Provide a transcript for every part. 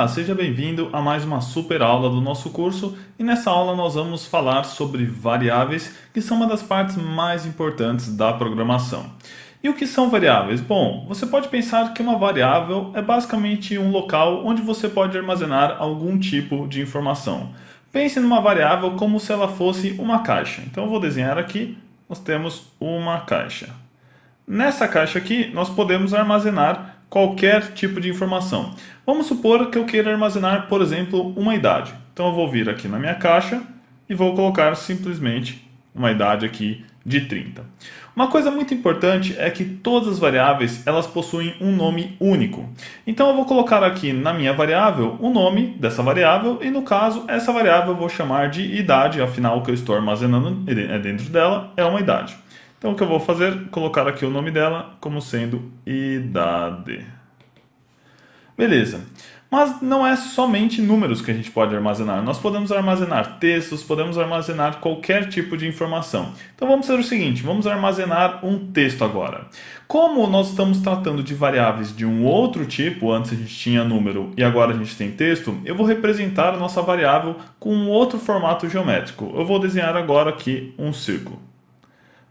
Seja bem-vindo a mais uma super aula do nosso curso e nessa aula nós vamos falar sobre variáveis, que são uma das partes mais importantes da programação. E o que são variáveis? Bom, você pode pensar que uma variável é basicamente um local onde você pode armazenar algum tipo de informação. Pense numa variável como se ela fosse uma caixa. Então eu vou desenhar aqui, nós temos uma caixa. Nessa caixa aqui, nós podemos armazenar qualquer tipo de informação. Vamos supor que eu queira armazenar, por exemplo, uma idade. Então eu vou vir aqui na minha caixa e vou colocar simplesmente uma idade aqui de 30. Uma coisa muito importante é que todas as variáveis elas possuem um nome único. Então eu vou colocar aqui na minha variável o nome dessa variável e no caso essa variável eu vou chamar de idade, afinal o que eu estou armazenando dentro dela é uma idade. Então o que eu vou fazer? Colocar aqui o nome dela como sendo idade. Beleza. Mas não é somente números que a gente pode armazenar. Nós podemos armazenar textos, podemos armazenar qualquer tipo de informação. Então vamos fazer o seguinte, vamos armazenar um texto agora. Como nós estamos tratando de variáveis de um outro tipo, antes a gente tinha número e agora a gente tem texto, eu vou representar a nossa variável com um outro formato geométrico. Eu vou desenhar agora aqui um círculo.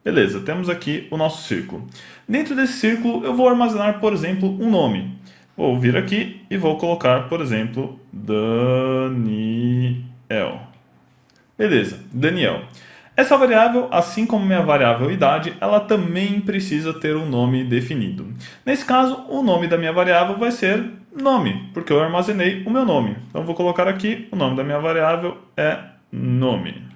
Beleza, temos aqui o nosso círculo. Dentro desse círculo eu vou armazenar, por exemplo, um nome. Vou vir aqui e vou colocar, por exemplo, Daniel. Beleza, Daniel. Essa variável, assim como minha variável idade, ela também precisa ter um nome definido. Nesse caso, o nome da minha variável vai ser nome, porque eu armazenei o meu nome. Então vou colocar aqui, o nome da minha variável é nome.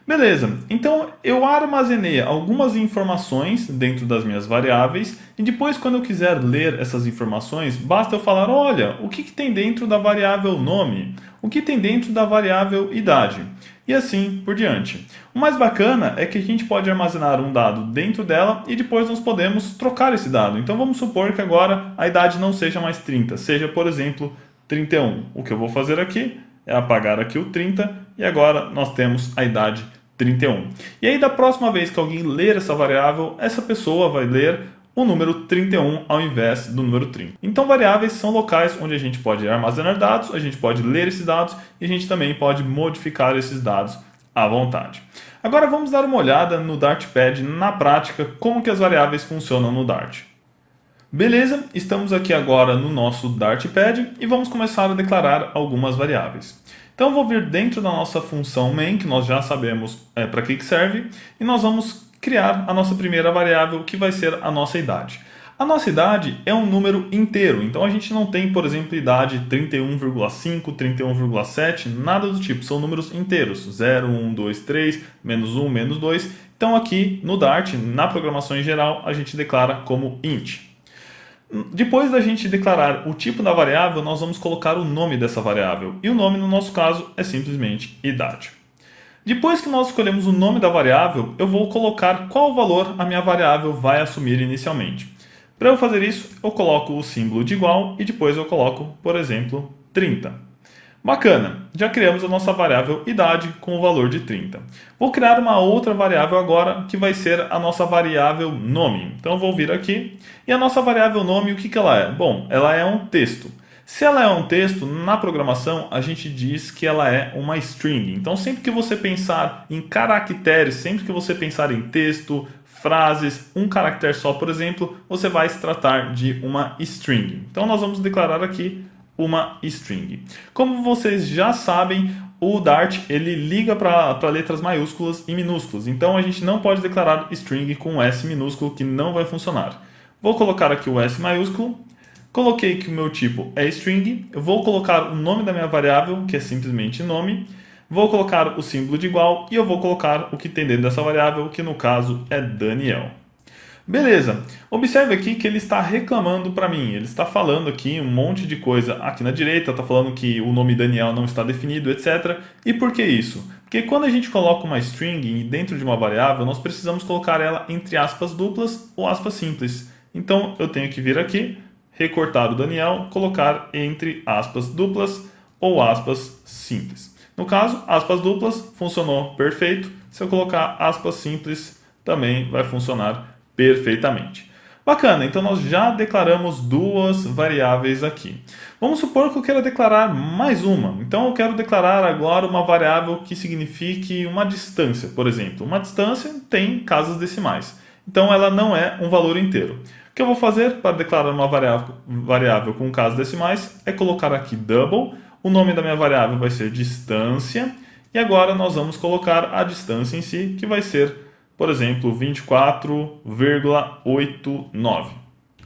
Beleza, então eu armazenei algumas informações dentro das minhas variáveis e depois quando eu quiser ler essas informações, basta eu falar, olha, o que tem dentro da variável nome, o que tem dentro da variável idade e assim por diante. O mais bacana é que a gente pode armazenar um dado dentro dela e depois nós podemos trocar esse dado. Então vamos supor que agora a idade não seja mais 30, seja por exemplo 31. O que eu vou fazer aqui é apagar aqui o 30 e agora nós temos a idade 31. E aí da próxima vez que alguém ler essa variável, essa pessoa vai ler o número 31 ao invés do número 30. Então variáveis são locais onde a gente pode armazenar dados, a gente pode ler esses dados e a gente também pode modificar esses dados à vontade. Agora vamos dar uma olhada no Dartpad na prática, como que as variáveis funcionam no Dart. Beleza, estamos aqui agora no nosso Dartpad e vamos começar a declarar algumas variáveis. Então, eu vou vir dentro da nossa função main, que nós já sabemos para que serve, e nós vamos criar a nossa primeira variável, que vai ser a nossa idade. A nossa idade é um número inteiro, então a gente não tem, por exemplo, idade 31,5, 31,7, nada do tipo, são números inteiros, 0, 1, 2, 3, menos 1, menos 2. Então aqui no Dart, na programação em geral, a gente declara como int. Depois da gente declarar o tipo da variável, nós vamos colocar o nome dessa variável. E o nome, no nosso caso, é simplesmente idade. Depois que nós escolhemos o nome da variável, eu vou colocar qual valor a minha variável vai assumir inicialmente. Para eu fazer isso, eu coloco o símbolo de igual e depois eu coloco, por exemplo, 30. Bacana, já criamos a nossa variável idade com o valor de 30. Vou criar uma outra variável agora que vai ser a nossa variável nome. Então eu vou vir aqui e a nossa variável nome, o que ela é? Bom, ela é um texto. Se ela é um texto, na programação a gente diz que ela é uma string. Então sempre que você pensar em caracteres, sempre que você pensar em texto, frases, um caractere só, por exemplo, você vai se tratar de uma string. Então nós vamos declarar aqui uma string. Como vocês já sabem, o Dart ele liga para letras maiúsculas e minúsculas, então a gente não pode declarar string com S minúsculo que não vai funcionar. Vou colocar aqui o S maiúsculo, coloquei que o meu tipo é string, eu vou colocar o nome da minha variável, que é simplesmente nome, vou colocar o símbolo de igual e eu vou colocar o que tem dentro dessa variável, que no caso é Daniel. Beleza, observe aqui que ele está reclamando para mim, ele está falando aqui um monte de coisa aqui na direita, está falando que o nome Daniel não está definido, etc. E por que isso? Porque quando a gente coloca uma string dentro de uma variável, nós precisamos colocar ela entre aspas duplas ou aspas simples. Então eu tenho que vir aqui, recortar o Daniel, colocar entre aspas duplas ou aspas simples. No caso, aspas duplas funcionou perfeito, se eu colocar aspas simples também vai funcionar perfeitamente. Bacana, então nós já declaramos duas variáveis aqui. Vamos supor que eu queira declarar mais uma. Então eu quero declarar agora uma variável que signifique uma distância, por exemplo. Uma distância tem casas decimais, então ela não é um valor inteiro. O que eu vou fazer para declarar uma variável com casas decimais é colocar aqui double, o nome da minha variável vai ser distância, e agora nós vamos colocar a distância em si, que vai ser, por exemplo, 24,89.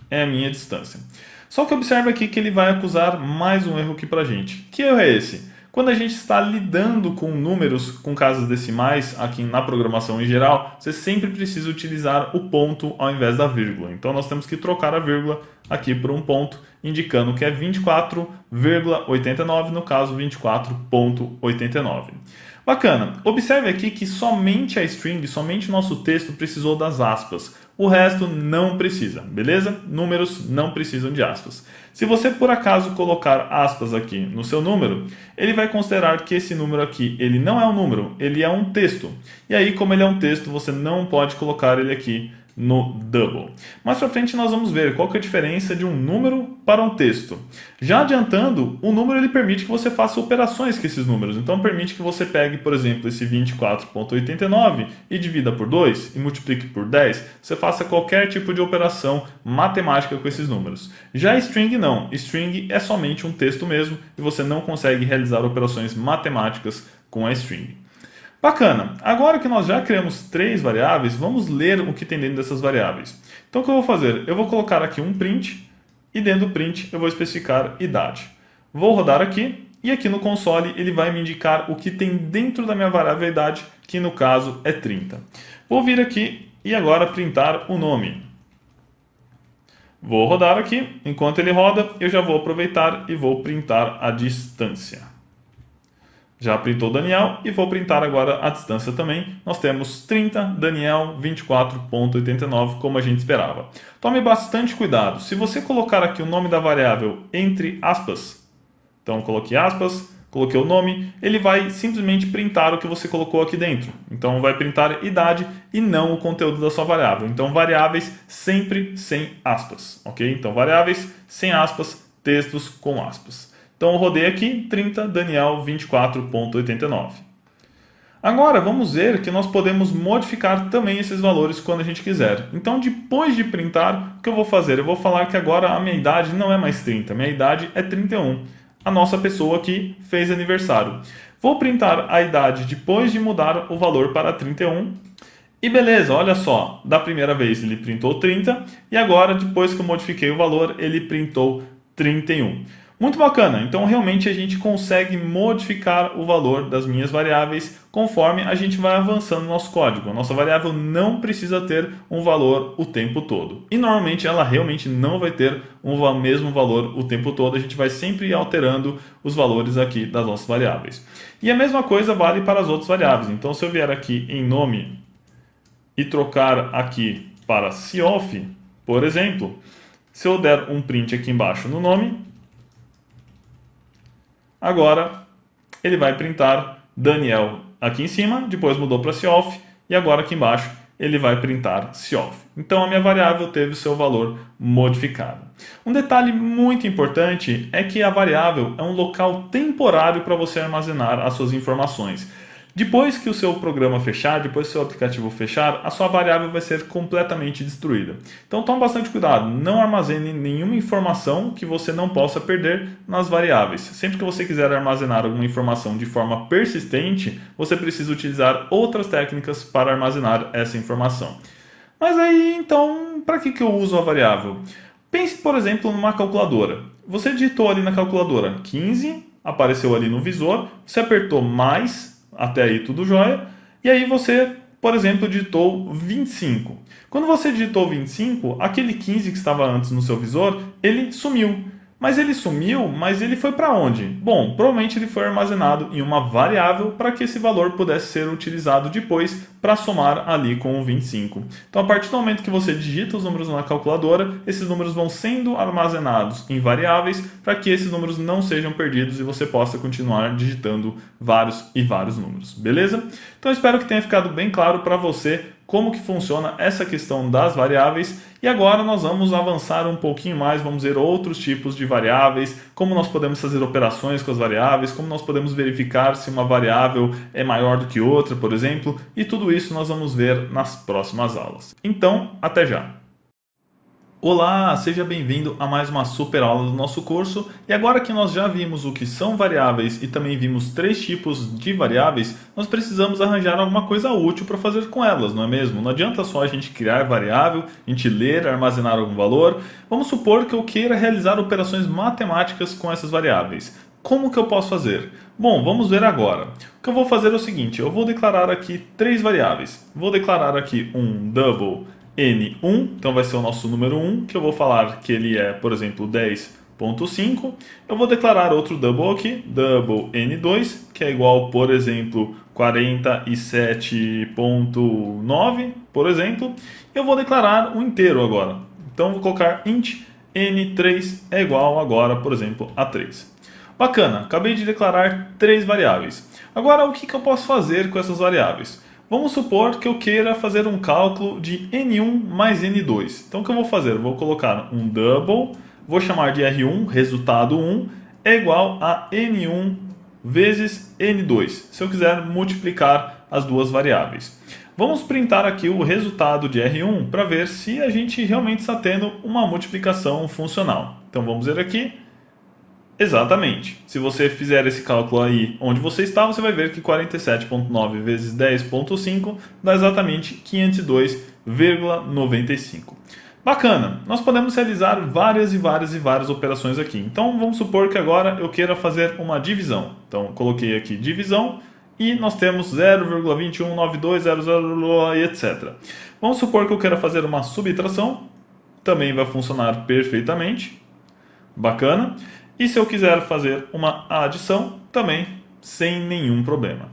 É a minha distância. Só que observe aqui que ele vai acusar mais um erro aqui para a gente. Que erro é esse? Quando a gente está lidando com números com casas decimais, aqui na programação em geral, você sempre precisa utilizar o ponto ao invés da vírgula. Então nós temos que trocar a vírgula aqui por um ponto, indicando que é 24,89, no caso 24,89. Bacana, observe aqui que somente a string, somente o nosso texto precisou das aspas. O resto não precisa, beleza? Números não precisam de aspas. Se você por acaso colocar aspas aqui no seu número, ele vai considerar que esse número aqui, ele não é um número, ele é um texto. E aí, como ele é um texto, você não pode colocar ele aqui no double. Mais pra frente nós vamos ver qual que é a diferença de um número para um texto. Já adiantando, o número ele permite que você faça operações com esses números. Então permite que você pegue, por exemplo, esse 24,89 e divida por 2 e multiplique por 10. Você faça qualquer tipo de operação matemática com esses números. Já string não. String é somente um texto mesmo e você não consegue realizar operações matemáticas com a string. Bacana, agora que nós já criamos três variáveis, vamos ler o que tem dentro dessas variáveis. Então o que eu vou fazer? Eu vou colocar aqui um print e dentro do print eu vou especificar idade. Vou rodar aqui e aqui no console ele vai me indicar o que tem dentro da minha variável idade, que no caso é 30. Vou vir aqui e agora printar o nome. Vou rodar aqui, enquanto ele roda eu já vou aproveitar e vou printar a distância. Já printou Daniel e vou printar agora a distância também. Nós temos 30, Daniel 24,89, como a gente esperava. Tome bastante cuidado. Se você colocar aqui o nome da variável entre aspas, então coloquei aspas, coloquei o nome, ele vai simplesmente printar o que você colocou aqui dentro. Então vai printar idade e não o conteúdo da sua variável. Então variáveis sempre sem aspas, ok? Então variáveis sem aspas, textos com aspas. Então eu rodei aqui 30, Daniel 24,89. Agora vamos ver que nós podemos modificar também esses valores quando a gente quiser. Então depois de printar, o que eu vou fazer? Eu vou falar que agora a minha idade não é mais 30, a minha idade é 31. A nossa pessoa aqui fez aniversário. Vou printar a idade depois de mudar o valor para 31. E beleza, olha só, da primeira vez ele printou 30 e agora depois que eu modifiquei o valor ele printou 31. Muito bacana, então realmente a gente consegue modificar o valor das minhas variáveis conforme a gente vai avançando no nosso código. A nossa variável não precisa ter um valor o tempo todo. E normalmente ela realmente não vai ter o mesmo valor o tempo todo, a gente vai sempre ir alterando os valores aqui das nossas variáveis. E a mesma coisa vale para as outras variáveis. Então se eu vier aqui em nome e trocar aqui para seoff, por exemplo, se eu der um print aqui embaixo no nome, agora ele vai printar Daniel aqui em cima, depois mudou para seoff e agora aqui embaixo ele vai printar seoff. Então a minha variável teve o seu valor modificado. Um detalhe muito importante é que a variável é um local temporário para você armazenar as suas informações. Depois que o seu programa fechar, depois que o seu aplicativo fechar, a sua variável vai ser completamente destruída. Então tome bastante cuidado, não armazene nenhuma informação que você não possa perder nas variáveis. Sempre que você quiser armazenar alguma informação de forma persistente, você precisa utilizar outras técnicas para armazenar essa informação. Mas aí, então, para que eu uso a variável? Pense, por exemplo, numa calculadora. Você digitou ali na calculadora 15, apareceu ali no visor, você apertou mais, até aí tudo jóia, e aí você, por exemplo, digitou 25. Quando você digitou 25, aquele 15 que estava antes no seu visor, ele sumiu. Mas ele foi para onde? Bom, provavelmente ele foi armazenado em uma variável para que esse valor pudesse ser utilizado depois para somar ali com o 25. Então, a partir do momento que você digita os números na calculadora, esses números vão sendo armazenados em variáveis para que esses números não sejam perdidos e você possa continuar digitando vários e vários números, beleza? Então, espero que tenha ficado bem claro para você como que funciona essa questão das variáveis e agora nós vamos avançar um pouquinho mais, vamos ver outros tipos de variáveis, como nós podemos fazer operações com as variáveis, como nós podemos verificar se uma variável é maior do que outra, por exemplo, e tudo isso nós vamos ver nas próximas aulas. Então, até já! Olá, seja bem-vindo a mais uma super aula do nosso curso. E agora que nós já vimos o que são variáveis e também vimos 3 tipos de variáveis, nós precisamos arranjar alguma coisa útil para fazer com elas, não é mesmo? Não adianta só a gente criar variável, a gente ler, armazenar algum valor. Vamos supor que eu queira realizar operações matemáticas com essas variáveis. Como que eu posso fazer? Bom, vamos ver agora. O que eu vou fazer é o seguinte, eu vou declarar aqui 3 variáveis. Vou declarar aqui um double N1, então vai ser o nosso número 1, que eu vou falar que ele é, por exemplo, 10.5. Eu vou declarar outro double aqui, double N2, que é igual, por exemplo, 47.9, por exemplo. Eu vou declarar um inteiro agora. Então, vou colocar int N3 é igual agora, por exemplo, a 3. Bacana, acabei de declarar 3 variáveis. Agora, o que eu posso fazer com essas variáveis? Vamos supor que eu queira fazer um cálculo de N1 mais N2. Então o que eu vou fazer? Eu vou colocar um double, vou chamar de R1, resultado 1, é igual a N1 vezes N2, se eu quiser multiplicar as duas variáveis. Vamos printar aqui o resultado de R1 para ver se a gente realmente está tendo uma multiplicação funcional. Então vamos ver aqui. Exatamente. Se você fizer esse cálculo aí onde você está, você vai ver que 47.9 vezes 10.5 dá exatamente 502,95. Bacana! Nós podemos realizar várias operações aqui. Então vamos supor que agora eu queira fazer uma divisão. Então coloquei aqui divisão e nós temos 0,219200 e etc. Vamos supor que eu queira fazer uma subtração. Também vai funcionar perfeitamente. Bacana! E se eu quiser fazer uma adição, também sem nenhum problema.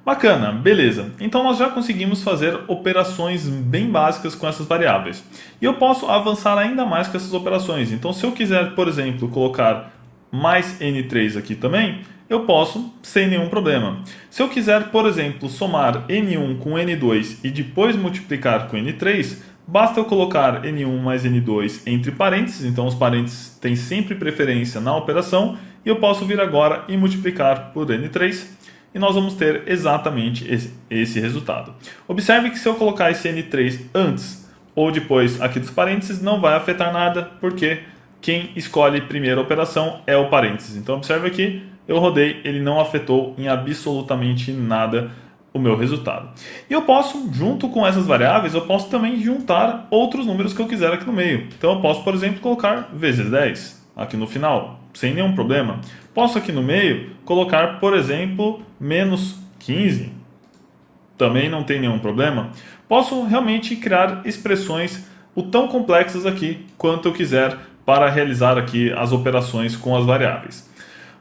Bacana, beleza. Então nós já conseguimos fazer operações bem básicas com essas variáveis. E eu posso avançar ainda mais com essas operações. Então se eu quiser, por exemplo, colocar mais N3 aqui também, eu posso sem nenhum problema. Se eu quiser, por exemplo, somar N1 com N2 e depois multiplicar com N3, basta eu colocar N1 mais N2 entre parênteses, então os parênteses têm sempre preferência na operação, e eu posso vir agora e multiplicar por N3, e nós vamos ter exatamente esse resultado. Observe que se eu colocar esse N3 antes ou depois aqui dos parênteses, não vai afetar nada, porque quem escolhe primeiro a operação é o parênteses. Então observe aqui, eu rodei, ele não afetou em absolutamente nada o meu resultado. E eu posso, junto com essas variáveis, eu posso também juntar outros números que eu quiser aqui no meio. Então eu posso, por exemplo, colocar vezes 10 aqui no final, sem nenhum problema. Posso aqui no meio colocar, por exemplo, menos 15. Também não tem nenhum problema. Posso realmente criar expressões o tão complexas aqui quanto eu quiser para realizar aqui as operações com as variáveis.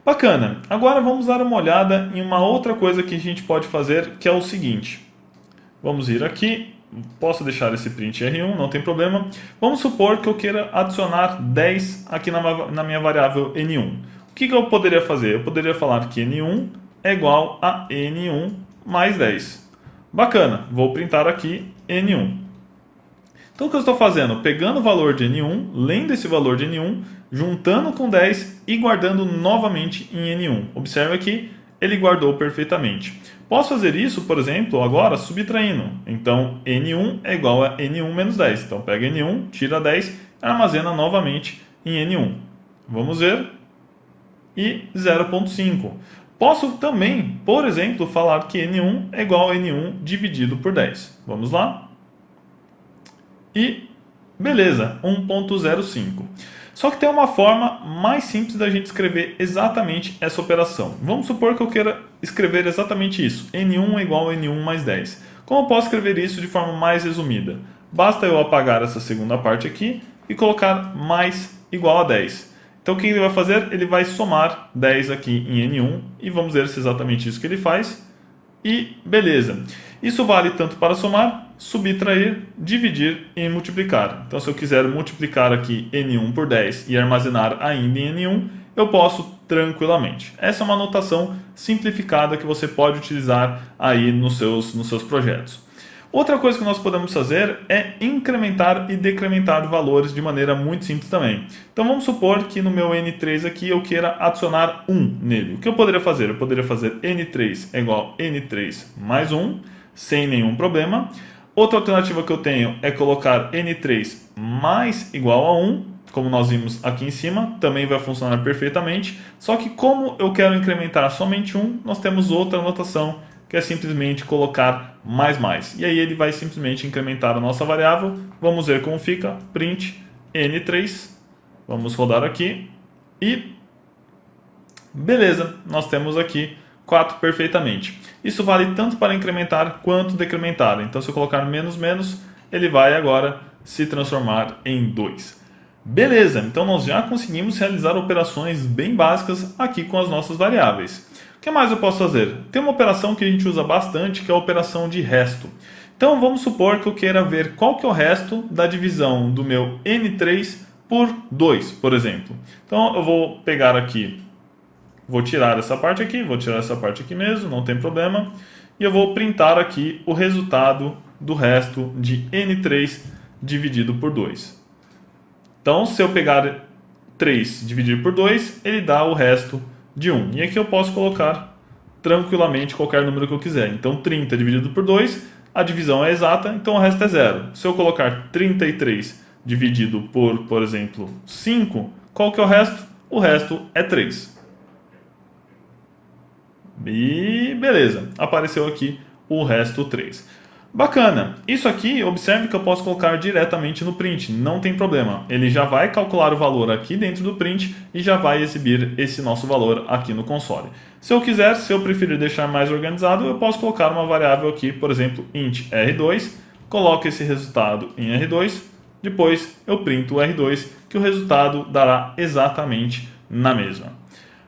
Bacana, agora vamos dar uma olhada em uma outra coisa que a gente pode fazer, que é o seguinte. Vamos ir aqui, posso deixar esse print R1, não tem problema. Vamos supor que eu queira adicionar 10 aqui na minha variável N1. O que eu poderia fazer? Eu poderia falar que N1 é igual a N1 mais 10. Bacana, vou printar aqui N1. Então o que eu estou fazendo? Pegando o valor de N1, lendo esse valor de N1, juntando com 10 e guardando novamente em N1. Observe aqui, ele guardou perfeitamente. Posso fazer isso, por exemplo, agora subtraindo. Então N1 é igual a N1 menos 10. Então pega N1, tira 10 e armazena novamente em N1. Vamos ver. E 0,5. Posso também, por exemplo, falar que N1 é igual a N1 dividido por 10. Vamos lá. E beleza, 1,05. Só que tem uma forma mais simples da gente escrever exatamente essa operação. Vamos supor que eu queira escrever exatamente isso. N1 é igual a N1 mais 10. Como eu posso escrever isso de forma mais resumida? Basta eu apagar essa segunda parte aqui e colocar mais igual a 10. Então o que ele vai fazer? Ele vai somar 10 aqui em N1 e vamos ver se é exatamente isso que ele faz. E beleza. Isso vale tanto para somar, subtrair, dividir e multiplicar. Então se eu quiser multiplicar aqui N1 por 10 e armazenar ainda em N1, eu posso tranquilamente. Essa é uma notação simplificada que você pode utilizar aí nos seus projetos. Outra coisa que nós podemos fazer é incrementar e decrementar valores de maneira muito simples também. Então vamos supor que no meu N3 aqui eu queira adicionar 1 nele. O que eu poderia fazer? Eu poderia fazer N3 é igual a N3 mais 1, sem nenhum problema. Outra alternativa que eu tenho é colocar N3 mais igual a 1, como nós vimos aqui em cima, também vai funcionar perfeitamente. Só que como eu quero incrementar somente 1, nós temos outra notação que é simplesmente colocar mais. E aí ele vai simplesmente incrementar a nossa variável. Vamos ver como fica. Print N3. Vamos rodar aqui. E beleza, nós temos aqui 4 perfeitamente. Isso vale tanto para incrementar quanto decrementar. Então se eu colocar menos, ele vai agora se transformar em 2. Beleza, então nós já conseguimos realizar operações bem básicas aqui com as nossas variáveis. O que mais eu posso fazer? Tem uma operação que a gente usa bastante, que é a operação de resto. Então vamos supor que eu queira ver qual que é o resto da divisão do meu N3 por 2, por exemplo. Então eu vou pegar aqui, vou tirar essa parte aqui, vou tirar essa parte aqui mesmo, não tem problema. E eu vou printar aqui o resultado do resto de N3 dividido por 2. Então se eu pegar 3 dividir por 2, ele dá o resto de 1. E aqui eu posso colocar tranquilamente qualquer número que eu quiser. Então 30 dividido por 2, a divisão é exata, então o resto é 0. Se eu colocar 33 dividido por exemplo, 5, qual que é o resto? O resto é 3. E beleza, apareceu aqui o resto 3. Bacana, isso aqui, observe que eu posso colocar diretamente no print, não tem problema. Ele já vai calcular o valor aqui dentro do print e já vai exibir esse nosso valor aqui no console. Se eu quiser, se eu preferir deixar mais organizado, eu posso colocar uma variável aqui, por exemplo, int R2, coloco esse resultado em R2, depois eu printo o R2, que o resultado dará exatamente na mesma.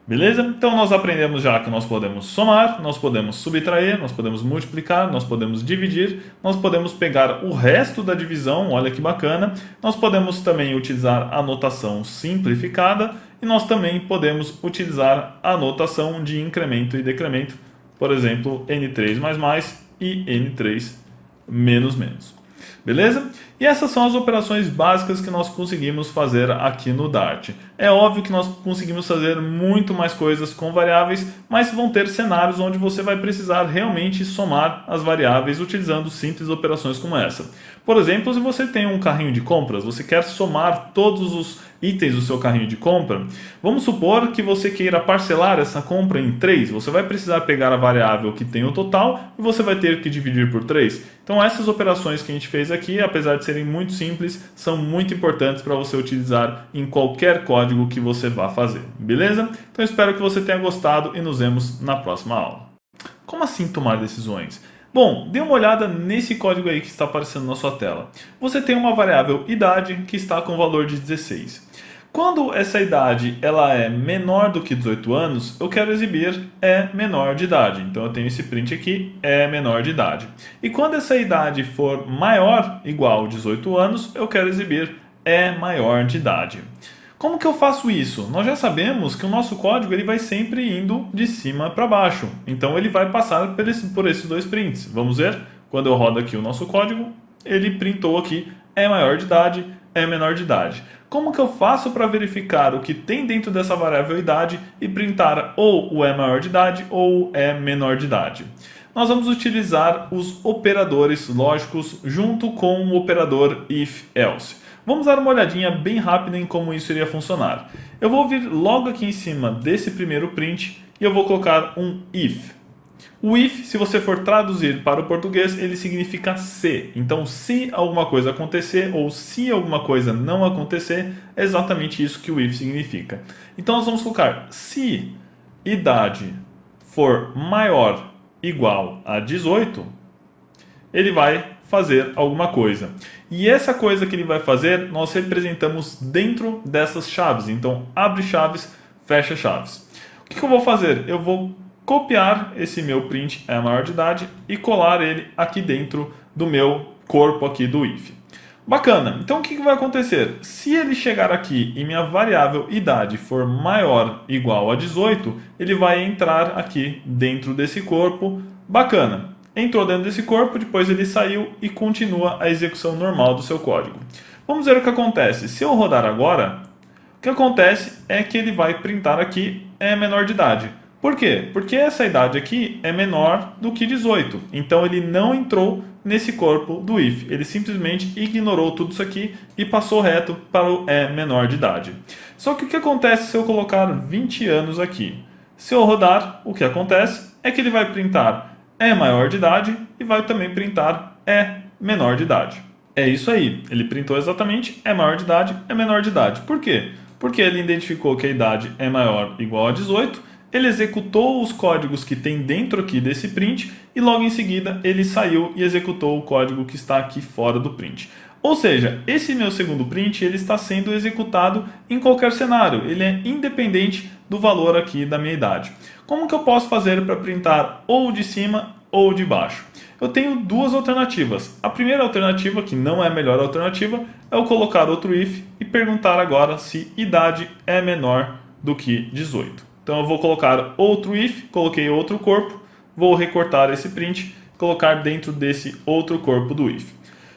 Beleza? Então nós aprendemos já que nós podemos somar, nós podemos subtrair, nós podemos multiplicar, nós podemos dividir, nós podemos pegar o resto da divisão, olha que bacana. Nós podemos também utilizar a notação simplificada e nós também podemos utilizar a notação de incremento e decremento, por exemplo, N3 e N3 menos. Beleza? E essas são as operações básicas que nós conseguimos fazer aqui no Dart. É óbvio que nós conseguimos fazer muito mais coisas com variáveis, mas vão ter cenários onde você vai precisar realmente somar as variáveis utilizando simples operações como essa. Por exemplo, se você tem um carrinho de compras, você quer somar todos os itens do seu carrinho de compra, vamos supor que você queira parcelar essa compra em 3, você vai precisar pegar a variável que tem o total e você vai ter que dividir por 3. Então essas operações que a gente fez aqui, apesar de serem muito simples, são muito importantes para você utilizar em qualquer código que você vá fazer, beleza? Então espero que você tenha gostado e nos vemos na próxima aula. Como assim tomar decisões? Bom, dê uma olhada nesse código aí que está aparecendo na sua tela. Você tem uma variável idade que está com o valor de 16. Quando essa idade ela é menor do que 18 anos, eu quero exibir é menor de idade. Então eu tenho esse print aqui, é menor de idade. E quando essa idade for maior igual a 18 anos, eu quero exibir é maior de idade. Como que eu faço isso? Nós já sabemos que o nosso código ele vai sempre indo de cima para baixo. Então ele vai passar por esses dois prints. Vamos ver? Quando eu rodo aqui o nosso código, ele printou aqui é maior de idade, é menor de idade. Como que eu faço para verificar o que tem dentro dessa variável idade e printar ou o é maior de idade ou é menor de idade? Nós vamos utilizar os operadores lógicos junto com o operador if-else. Vamos dar uma olhadinha bem rápida em como isso iria funcionar. Eu vou vir logo aqui em cima desse primeiro print e eu vou colocar um if. O if, se você for traduzir para o português, ele significa se. Então, se alguma coisa acontecer ou se alguma coisa não acontecer, é exatamente isso que o if significa. Então, nós vamos colocar se idade for maior igual a 18, ele vai fazer alguma coisa. E essa coisa que ele vai fazer, nós representamos dentro dessas chaves. Então, abre chaves, fecha chaves. O que eu vou fazer? Eu vou copiar esse meu print é maior de idade e colar ele aqui dentro do meu corpo aqui do if. Bacana, então o que vai acontecer? Se ele chegar aqui e minha variável idade for maior ou igual a 18, ele vai entrar aqui dentro desse corpo. Bacana, entrou dentro desse corpo, depois ele saiu e continua a execução normal do seu código. Vamos ver o que acontece. Se eu rodar agora, o que acontece é que ele vai printar aqui menor de idade. Por quê? Porque essa idade aqui é menor do que 18. Então ele não entrou nesse corpo do if. Ele simplesmente ignorou tudo isso aqui e passou reto para o menor de idade. Só que o que acontece se eu colocar 20 anos aqui? Se eu rodar, o que acontece é que ele vai printar maior de idade e vai também printar menor de idade. É isso aí. Ele printou exatamente maior de idade, menor de idade. Por quê? Porque ele identificou que a idade é maior ou igual a 18, ele executou os códigos que tem dentro aqui desse print e logo em seguida ele saiu e executou o código que está aqui fora do print. Ou seja, esse meu segundo print ele está sendo executado em qualquer cenário, ele é independente do valor aqui da minha idade. Como que eu posso fazer para printar ou de cima ou de baixo? Eu tenho duas alternativas. A primeira alternativa, que não é a melhor alternativa, é eu colocar outro if e perguntar agora se idade é menor do que 18. Então eu vou colocar outro if, coloquei outro corpo, vou recortar esse print, colocar dentro desse outro corpo do if.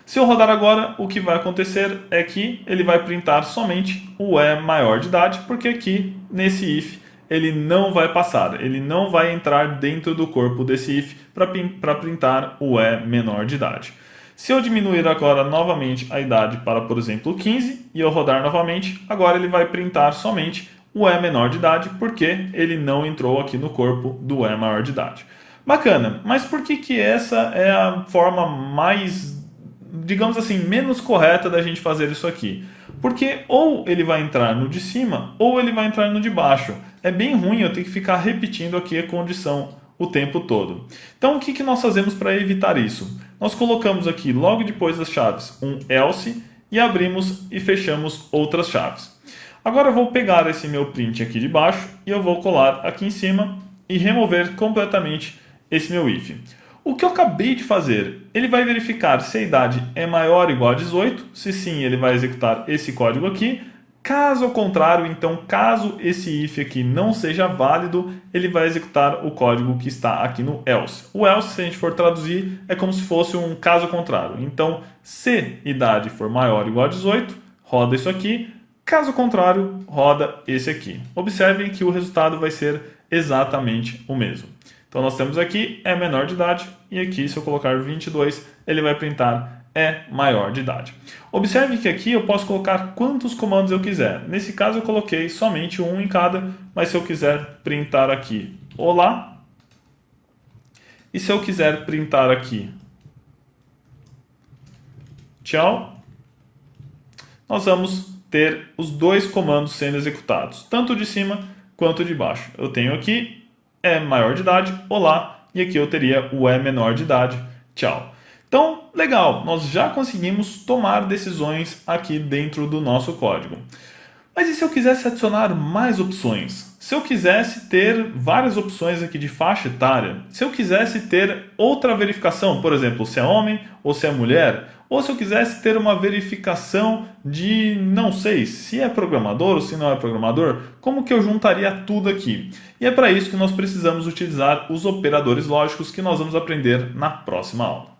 Se eu rodar agora, o que vai acontecer é que ele vai printar somente o maior de idade, porque aqui nesse if ele não vai passar, ele não vai entrar dentro do corpo desse if para printar o menor de idade. Se eu diminuir agora novamente a idade para, por exemplo, 15 e eu rodar novamente, agora ele vai printar somente o menor de idade, porque ele não entrou aqui no corpo do maior de idade. Bacana, mas por que essa é a forma mais, digamos assim, menos correta da gente fazer isso aqui? Porque ou ele vai entrar no de cima ou ele vai entrar no de baixo. É bem ruim eu ter que ficar repetindo aqui a condição o tempo todo. Então o que nós fazemos para evitar isso? Nós colocamos aqui logo depois das chaves um else e abrimos e fechamos outras chaves. Agora eu vou pegar esse meu print aqui de baixo e eu vou colar aqui em cima e remover completamente esse meu if. O que eu acabei de fazer? Ele vai verificar se a idade é maior ou igual a 18, se sim ele vai executar esse código aqui. Caso contrário, então caso esse if aqui não seja válido, ele vai executar o código que está aqui no else. O else, se a gente for traduzir, é como se fosse um caso contrário. Então, se idade for maior ou igual a 18, roda isso aqui. Caso contrário, roda esse aqui. Observem que o resultado vai ser exatamente o mesmo. Então nós temos aqui menor de idade e aqui se eu colocar 22, ele vai printar maior de idade. Observe que aqui eu posso colocar quantos comandos eu quiser. Nesse caso eu coloquei somente um em cada, mas se eu quiser printar aqui olá, e se eu quiser printar aqui tchau, nós vamos ter os dois comandos sendo executados, tanto de cima quanto de baixo. Eu tenho aqui maior de idade, olá, e aqui eu teria o menor de idade, tchau. Então, legal, nós já conseguimos tomar decisões aqui dentro do nosso código. Mas e se eu quisesse adicionar mais opções? Se eu quisesse ter várias opções aqui de faixa etária, se eu quisesse ter outra verificação, por exemplo, se é homem ou se é mulher, ou se eu quisesse ter uma verificação de, não sei, se é programador ou se não é programador, como que eu juntaria tudo aqui? E é para isso que nós precisamos utilizar os operadores lógicos que nós vamos aprender na próxima aula.